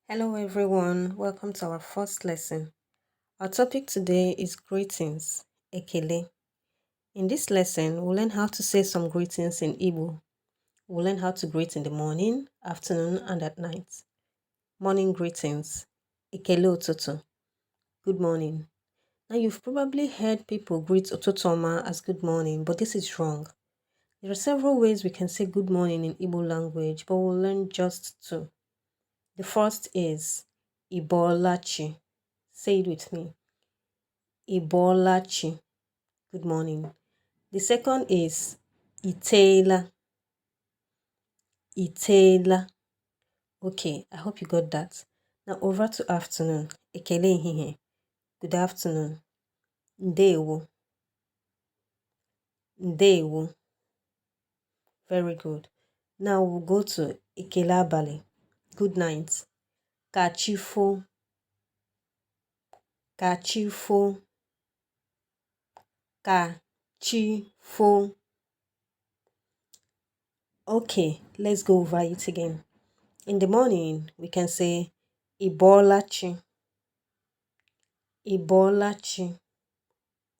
Hello everyone, welcome to our first lesson. Our topic today is greetings, EKELE. In this lesson, we'll learn how to say some greetings in Igbo. We'll learn how to greet in the morning, afternoon, and at night. Morning greetings, EKELE ụtụtụ, good morning. Now you've probably heard people greet ụtụtụ ọma as good morning, but this is wrong. There are several ways we can say good morning in Igbo language, but we'll learn just two. The first is Ibolachi. Say it with me. Ibolachi. Good morning. The second is Itela. Itela. Okay, I hope you got that. Now over to afternoon. Ekele ihihie. Good afternoon. Ndewo. Ndewo. Very good. Now we'll go to Ekele abali. Good night. Kachifo. Kachifo. Kachifo. Okay, let's go over it again. In the morning, we can say Ibolachi. Ibolachi.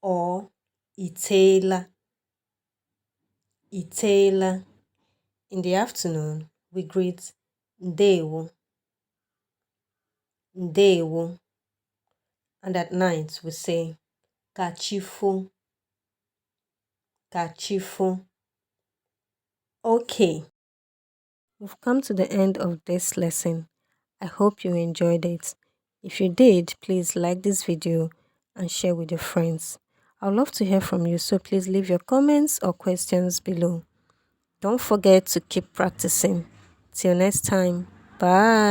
Or Itela. Itela. In the afternoon, we greet Ndewo. Ndewo. And at night, we say Kachifo. Kachifo. Okay. We've come to the end of this lesson. I hope you enjoyed it. If you did, please like this video and share with your friends. I'd love to hear from you, so please leave your comments or questions below. Don't forget to keep practicing. Till next time, bye.